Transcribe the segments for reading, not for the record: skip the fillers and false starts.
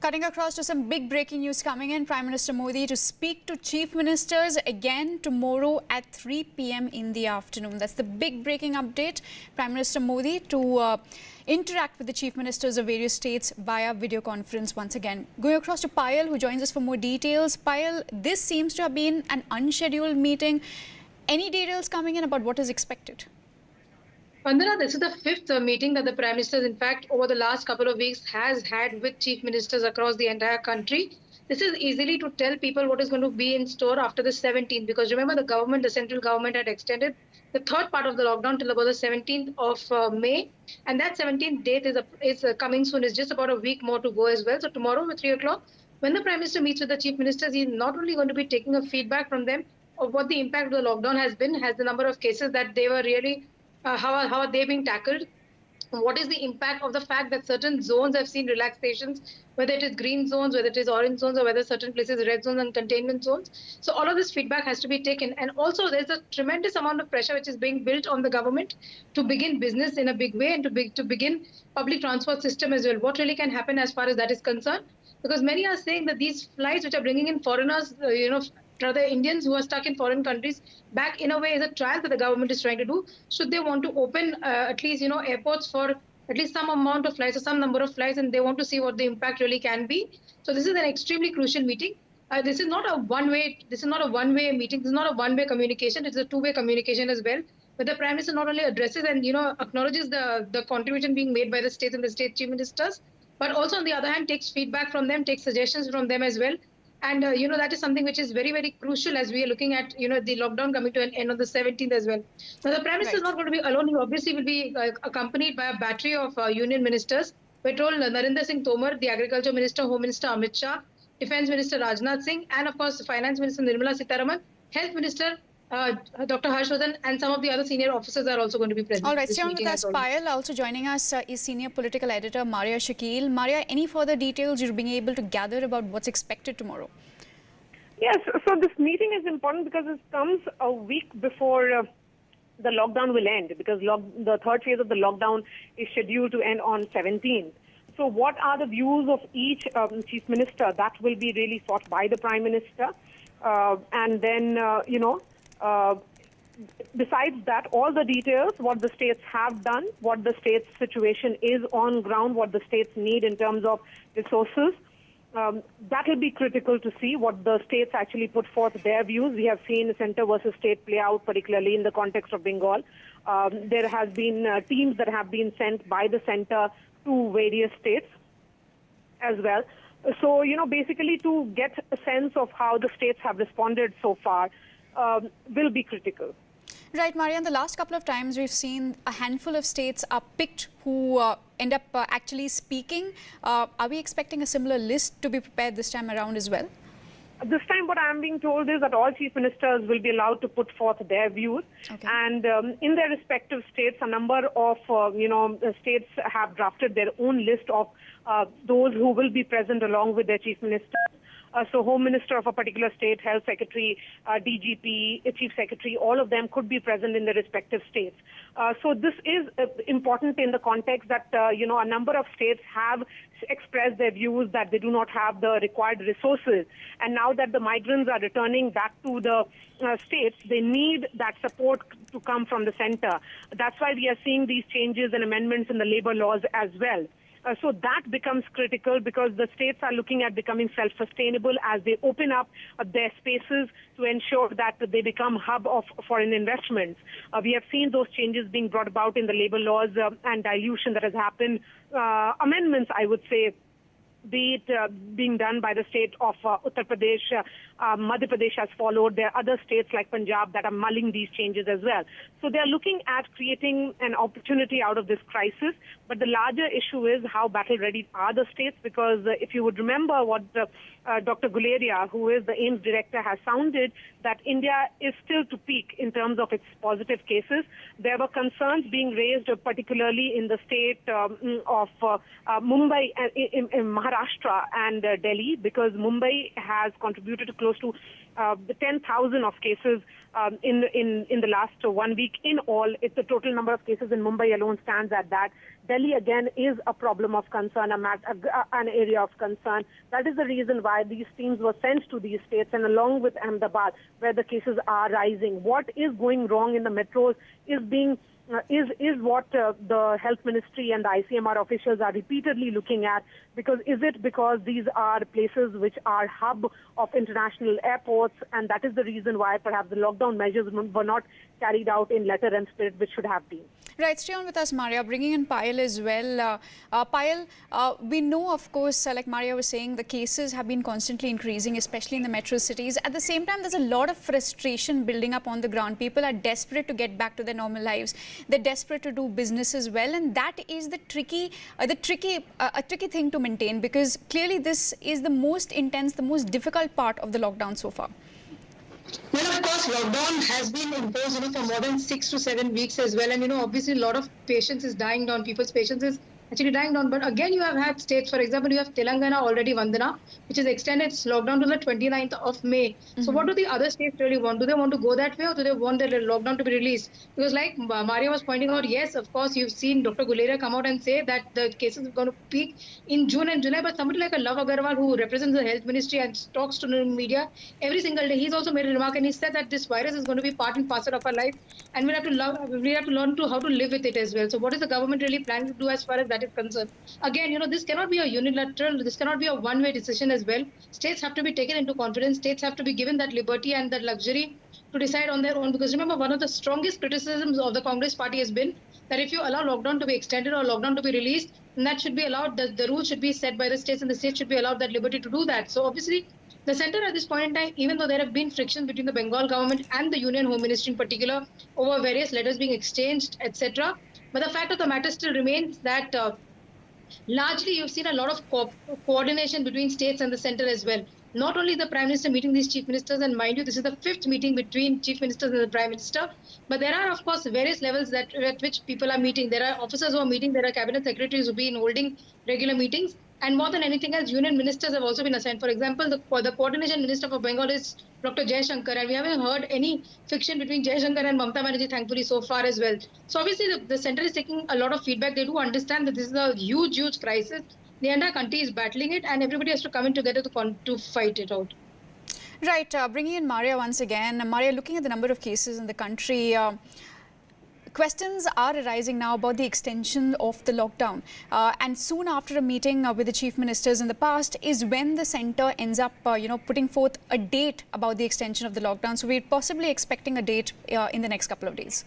Cutting across to some big breaking news coming in. Prime Minister Modi to speak to chief ministers again tomorrow at 3 p.m. in the afternoon. That's the big breaking update. Prime Minister Modi to interact with the chief ministers of various states via video conference once again. Going across to Payal, who joins us for more details. Payal, this seems to have been an unscheduled meeting. Any details coming in about what is expected? Vandana, this is the fifth meeting that the Prime Minister, in fact, over the last couple of weeks has had with chief ministers across the entire country. This is easily to tell people what is going to be in store after the 17th, because remember the central government had extended the third part of the lockdown till about the 17th of May, and that 17th date is coming soon. It's just about a week more to go as well. So tomorrow at 3 o'clock, when the Prime Minister meets with the chief ministers, he's not only going to be taking a feedback from them of what the impact of the lockdown has been, has the number of cases that they were really how are they being tackled? What is the impact of the fact that certain zones have seen relaxations, whether it is green zones, whether it is orange zones, or whether certain places red zones and containment zones? So all of this feedback has to be taken. And also there's a tremendous amount of pressure which is being built on the government to begin business in a big way and to begin public transport system as well. What really can happen as far as that is concerned? Because many are saying that these flights which are bringing in foreigners, rather Indians who are stuck in foreign countries, back in a way is a trial that the government is trying to do. Should they want to open at least, airports for at least some amount of flights or some number of flights, and they want to see what the impact really can be. So this is an extremely crucial meeting. This is not a one-way. This is not a one-way meeting. This is not a one-way communication. It's a two-way communication as well. But the Prime Minister not only addresses and acknowledges the contribution being made by the states and the state chief ministers, but also on the other hand takes feedback from them, takes suggestions from them as well. And, that is something which is very, very crucial as we are looking at, the lockdown coming to an end on the 17th as well. Now, the Prime Minister is not going to be alone. He obviously will be accompanied by a battery of union ministers. Petrol Narendra Singh Tomar, the Agriculture Minister, Home Minister Amit Shah, Defence Minister Rajnath Singh, and of course, Finance Minister Nirmala Sitharaman, Health Minister Dr. Harshvardhan, and some of the other senior officers are also going to be present. All right, stay on with us, Payal. Also joining us is senior political editor Maria Shakil. Maria, any further details you're being able to gather about what's expected tomorrow? Yes, so this meeting is important because it comes a week before the lockdown will end, because the third phase of the lockdown is scheduled to end on 17th. So what are the views of each chief minister? That will be really sought by the Prime Minister. And then, besides that, all the details, what the states have done, what the states' situation is on ground, what the states need in terms of resources, that will be critical to see what the states actually put forth their views. We have seen center versus state play out, particularly in the context of Bengal. There has been teams that have been sent by the center to various states as well. So, basically to get a sense of how the states have responded so far will be critical. Right, Maria, in the last couple of times we've seen a handful of states are picked who end up actually speaking. Are we expecting a similar list to be prepared this time around as well? This time what I'm being told is that all chief ministers will be allowed to put forth their views. Okay. And in their respective states, a number of, states have drafted their own list of those who will be present along with their chief ministers. So Home Minister of a particular state, Health Secretary, DGP, Chief Secretary, all of them could be present in their respective states. So this is important in the context that, a number of states have expressed their views that they do not have the required resources. And now that the migrants are returning back to the states, they need that support to come from the center. That's why we are seeing these changes and amendments in the labor laws as well. So that becomes critical because the states are looking at becoming self-sustainable as they open up their spaces to ensure that they become hub of foreign investments. We have seen those changes being brought about in the labor laws and dilution that has happened. Amendments, I would say, be it being done by the state of Uttar Pradesh, Madhya Pradesh has followed. There are other states like Punjab that are mulling these changes as well. So they are looking at creating an opportunity out of this crisis. But the larger issue is how battle-ready are the states, because if you would remember what Dr. Guleria, who is the AIMS director, has sounded, that India is still to peak in terms of its positive cases. There were concerns being raised, particularly in the state of Mumbai, in Maharashtra and Delhi, because Mumbai has contributed to close to 10,000 of cases in the last 1 week. In all, the total number of cases in Mumbai alone stands at that. Delhi again is a problem of concern, an area of concern. That is the reason why these teams were sent to these states, and along with Ahmedabad, where the cases are rising. What is going wrong in the metros is what the health ministry and the ICMR officials are repeatedly looking at. Because is it because these are places which are hub of international airports, and that is the reason why perhaps the lockdown measures were not carried out in letter and spirit, which should have been. Right, stay on with us, Maria. Bringing in Payal as well. Payal, we know, of course, like Maria was saying, the cases have been constantly increasing, especially in the metro cities. At the same time, there's a lot of frustration building up on the ground. People are desperate to get back to their normal lives. They're desperate to do business as well, and that is the tricky thing to maintain, because clearly this is the most intense, the most difficult part of the lockdown so far. Well, of course, lockdown has been imposed, for more than 6 to 7 weeks as well. And, obviously a lot of patience is dying down. People's patience is actually dying down. But again, you have had states, for example, you have Telangana already, Vandana, which has extended its lockdown to the 29th of May. So what do the other states really want? Do they want to go that way, or do they want their lockdown to be released? Because like Maria was pointing out, yes, of course, you've seen Dr. Guleria come out and say that the cases are going to peak in June and July. But somebody like a Love Agarwal, who represents the health ministry and talks to the media every single day, he's also made a remark, and he said that this virus is going to be part and parcel of our life, and we have to learn how to live with it as well. So what is the government really planning to do as far as that is concerned? Again, this cannot be a unilateral, this cannot be a one-way decision as well. States have to be taken into confidence. States have to be given that liberty and that luxury to decide on their own. Because remember, one of the strongest criticisms of the Congress party has been that if you allow lockdown to be extended or lockdown to be released, then that should be allowed. The rules should be set by the states, and the states should be allowed that liberty to do that. So obviously, the center at this point in time, even though there have been frictions between the Bengal government and the Union Home Ministry in particular over various letters being exchanged, etc., but the fact of the matter still remains that largely you've seen a lot of coordination between states and the center as well. Not only the Prime Minister meeting these chief ministers, and mind you, this is the 5th meeting between chief ministers and the Prime Minister, but there are, of course, various levels at which people are meeting. There are officers who are meeting, there are cabinet secretaries who have been holding regular meetings, and more than anything else, union ministers have also been assigned. For example, the coordination minister for Bengal is Dr. Jaishankar, and we haven't heard any friction between Jaishankar and Mamata Banerjee, thankfully, so far as well. So obviously, the center is taking a lot of feedback. They do understand that this is a huge crisis. The entire country is battling it, and everybody has to come in together to fight it out. Right, bringing in Maria once again. Maria, looking at the number of cases in the country, questions are arising now about the extension of the lockdown. And soon after a meeting with the chief ministers in the past is when the centre ends up, putting forth a date about the extension of the lockdown. So we're possibly expecting a date in the next couple of days.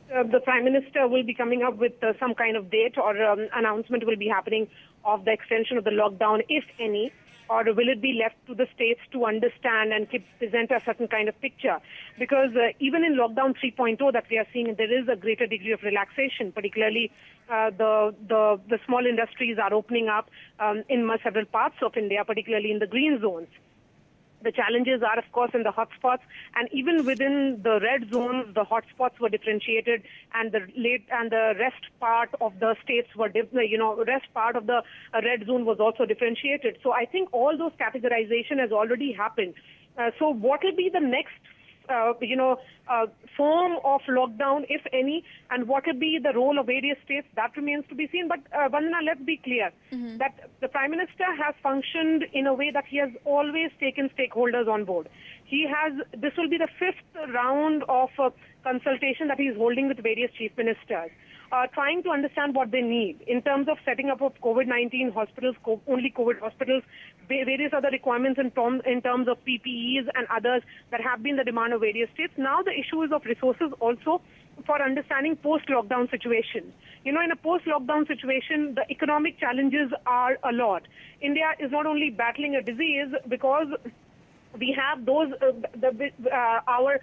The Prime Minister will be coming up with some kind of date, or announcement will be happening of the extension of the lockdown, if any, or will it be left to the states to understand and present a certain kind of picture? Because even in lockdown 3.0 that we are seeing, there is a greater degree of relaxation, particularly the small industries are opening up in several parts of India, particularly in the green zones. The challenges are, of course, in the hotspots, and even within the red zones, the hotspots were differentiated, and the rest part of the states were, rest part of the red zone was also differentiated. So I think all those categorization has already happened. So what will be the next form of lockdown, if any, and what will be the role of various states, that remains to be seen. But Vandana, let's be clear that the Prime Minister has functioned in a way that he has always taken stakeholders on board. This will be the 5th round of consultation that he is holding with various chief ministers, trying to understand what they need in terms of setting up of COVID-19 hospitals, only COVID hospitals, various other requirements in terms of PPEs and others that have been the demand of various states. Now the issue is of resources also for understanding post-lockdown situation. In a post-lockdown situation, the economic challenges are a lot. India is not only battling a disease because we have those, our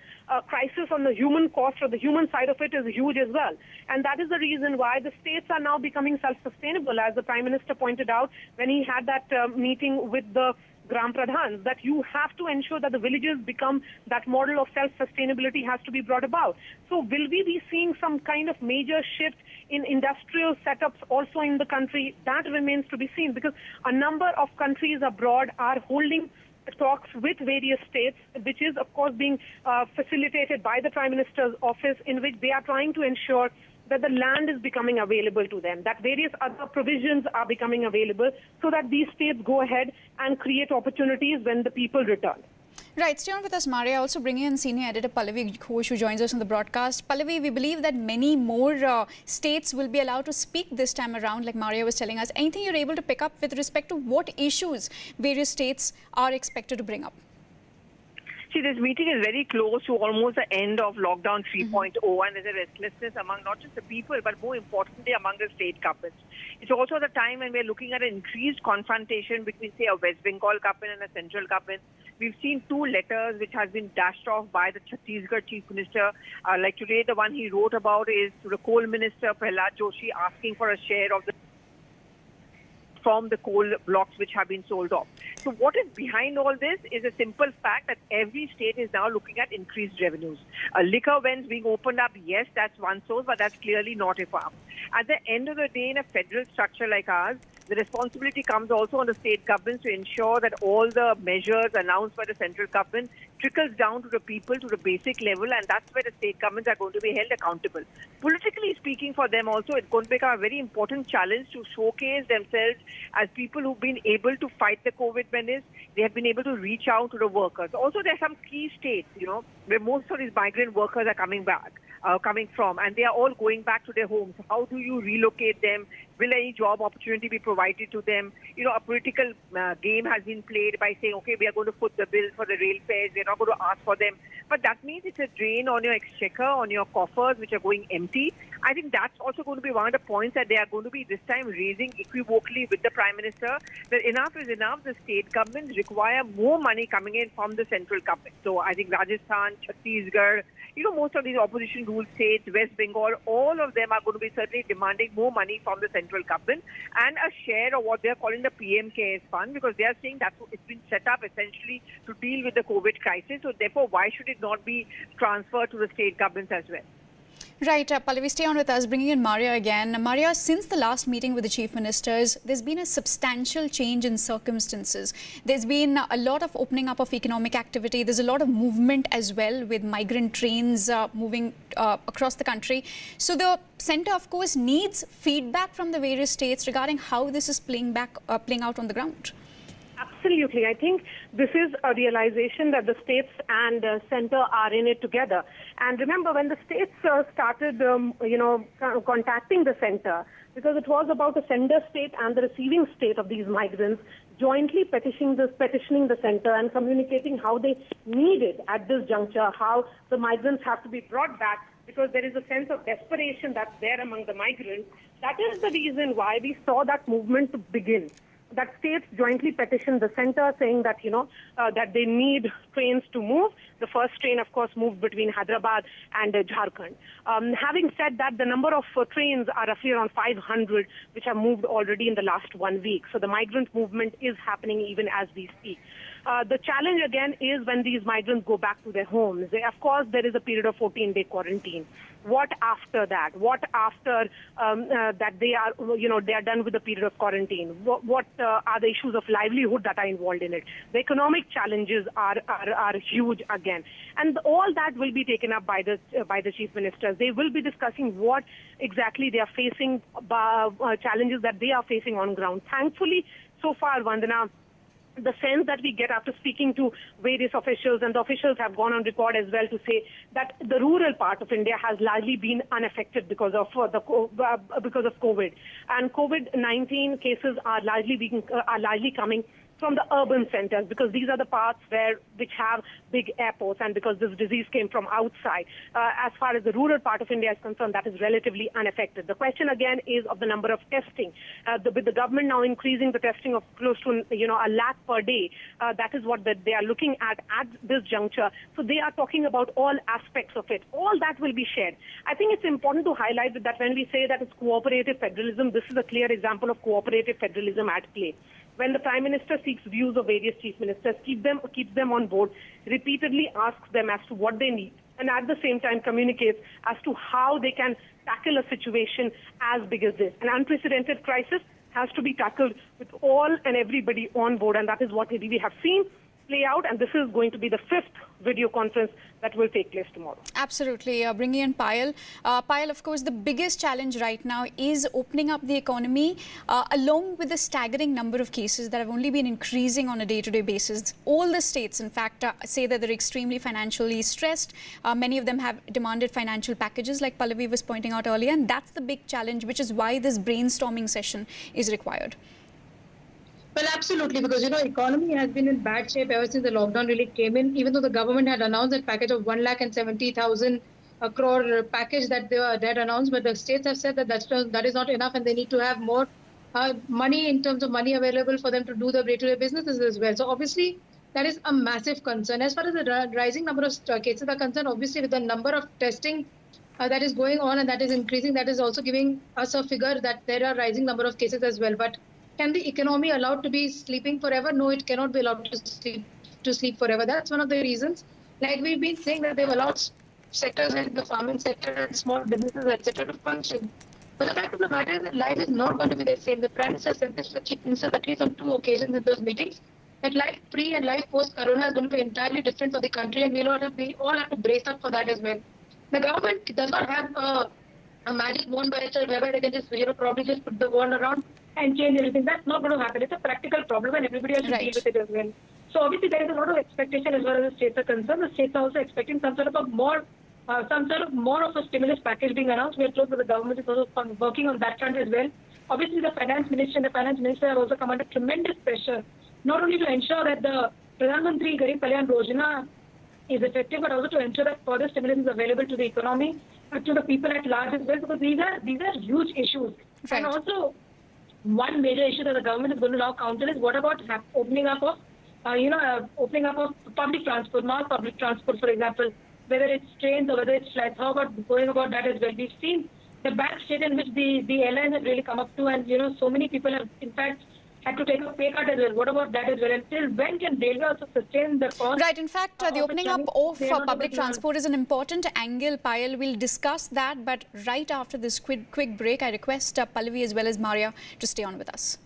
crisis on the human cost or the human side of it is huge as well. And that is the reason why the states are now becoming self-sustainable, as the Prime Minister pointed out when he had that meeting with the Gram Pradhans, that you have to ensure that the villages become that model of self-sustainability has to be brought about. So will we be seeing some kind of major shift in industrial setups also in the country? That remains to be seen, because a number of countries abroad are holding talks with various states, which is, of course, being facilitated by the Prime Minister's office, in which they are trying to ensure that the land is becoming available to them, that various other provisions are becoming available so that these states go ahead and create opportunities when the people return. Right, stay on with us, Maria. Also bringing in senior editor Pallavi Ghosh, who joins us on the broadcast. Pallavi, we believe that many more states will be allowed to speak this time around, like Maria was telling us. Anything you're able to pick up with respect to what issues various states are expected to bring up? See, this meeting is very close to almost the end of lockdown 3.0, and there's a restlessness among not just the people, but more importantly among the state governments. It's also the time when we're looking at an increased confrontation between, say, a West Bengal government and a central government. We've seen 2 letters which has been dashed off by the Chhattisgarh Chief Minister. Like today, the one he wrote about is to the Coal Minister, Prahlad Joshi, asking for a share of the from the coal blocks which have been sold off. So what is behind all this is a simple fact that every state is now looking at increased revenues. Liquor vends being opened up, yes, that's one source, but that's clearly not enough. At the end of the day, in a federal structure like ours, the responsibility comes also on the state governments to ensure that all the measures announced by the central government trickles down to the people, to the basic level, and that's where the state governments are going to be held accountable. Politically speaking, for them also, it's going to become a very important challenge to showcase themselves as people who've been able to fight the COVID menace. They have been able to reach out to the workers. Also, there are some key states, where most of these migrant workers are coming from, and they are all going back to their homes. How do you relocate them? Will any job opportunity be provided to them? A political game has been played by saying, okay, we are going to put the bill for the rail fares. We're not going to ask for them. But that means it's a drain on your exchequer, on your coffers, which are going empty. I think that's also going to be one of the points that they are going to be this time raising equivocally with the Prime Minister, that enough is enough. The state governments require more money coming in from the central government. So I think Rajasthan, Chhattisgarh, most of these opposition ruled states, West Bengal, all of them are going to be certainly demanding more money from the central government and a share of what they're calling the PM Cares Fund, because they are saying that it's been set up essentially to deal with the COVID crisis. So therefore, why should it not be transferred to the state governments as well? Right, Pallavi, stay on with us. Bringing in Maria again. Maria, since the last meeting with the chief ministers, there's been a substantial change in circumstances. There's been a lot of opening up of economic activity. There's a lot of movement as well, with migrant trains moving across the country. So the centre, of course, needs feedback from the various states regarding how this is playing out on the ground. Absolutely. I think this is a realization that the states and centre are in it together. And remember, when the states started, contacting the centre, because it was about the sender state and the receiving state of these migrants jointly petitioning the centre and communicating how they need it at this juncture, how the migrants have to be brought back, because there is a sense of desperation that's there among the migrants. That is the reason why we saw that movement to begin. That states jointly petitioned the centre, saying that, that they need trains to move. The first train, of course, moved between Hyderabad and Jharkhand. Having said that, the number of trains are roughly around 500, which have moved already in the last 1 week. So the migrant movement is happening even as we speak. The challenge, again, is when these migrants go back to their homes. Of course, there is a period of 14-day quarantine. What after that? What after that they are, they are done with the period of quarantine? What are the issues of livelihood that are involved in it? The economic challenges are huge again, and all that will be taken up by the chief ministers. They will be discussing what exactly they are facing, challenges that they are facing on ground. Thankfully, so far, Vandana, the sense that we get after speaking to various officials, and the officials have gone on record as well to say that the rural part of India has largely been unaffected because of COVID, and COVID-19 cases are largely coming from the urban centers, because these are the parts which have big airports, and because this disease came from outside. As far as the rural part of India is concerned, that is relatively unaffected. The question again is of the number of testing. With the government now increasing the testing of close to 1 lakh per day, that is what they are looking at this juncture. So they are talking about all aspects of it. All that will be shared. I think it's important to highlight that when we say that it's cooperative federalism, this is a clear example of cooperative federalism at play. When the Prime Minister seeks views of various chief ministers, keeps them on board, repeatedly asks them as to what they need, and at the same time communicates as to how they can tackle a situation as big as this. An unprecedented crisis has to be tackled with all and everybody on board, and that is what we have seen. play out, and this is going to be the 5th video conference that will take place tomorrow. Absolutely. Bringing in Payal. Payal, of course, the biggest challenge right now is opening up the economy along with the staggering number of cases that have only been increasing on a day-to-day basis. All the states, in fact, say that they're extremely financially stressed. Many of them have demanded financial packages, like Pallavi was pointing out earlier, and that's the big challenge, which is why this brainstorming session is required. Well, absolutely, because, economy has been in bad shape ever since the lockdown really came in, even though the government had announced that package of 1,70,000 crore package that they had announced, but the states have said that that is not enough and they need to have more money in terms of money available for them to do the day-to-day businesses as well. So obviously, that is a massive concern. As far as the rising number of cases are concerned, obviously with the number of testing that is going on and that is increasing, that is also giving us a figure that there are rising number of cases as well. But can the economy allowed to be sleeping forever? No, it cannot be allowed to sleep forever. That's one of the reasons. Like we've been saying that they've allowed sectors like the farming sector and small businesses, etc., to function. But the fact of the matter is that life is not going to be the same. The Prime Minister said this to the Chief Minister at least on 2 occasions in those meetings, that life pre and life post-corona is going to be entirely different for the country, and we all have to brace up for that as well. The government does not have a magic wand by itself whereby they can just, probably just put the wand around and change everything. That's not going to happen. It's a practical problem and everybody has to deal with it as well. So obviously there is a lot of expectation as far as the states are concerned. The states are also expecting some sort of more of a stimulus package being announced. We are told that the government is also working on that front as well. Obviously the finance minister have also come under tremendous pressure, not only to ensure that the Pradhan Mantri Garib Kalyan Yojana is effective, but also to ensure that further stimulus is available to the economy, to the people at large as well, because these are huge issues. Right. And also, one major issue that the government is going to now counter is what about opening up of public transport, mass public transport, for example, whether it's trains or whether it's flights. How about going about that as well? We've seen the bad state in which the airlines have really come up to, and so many people have in fact had to take a pay cut as well. What about that as well? Until when can railway also sustain the cost? Right. In fact, the opening up of public transport is an important angle. Payal will discuss that, but right after this quick break, I request Pallavi as well as Maria to stay on with us.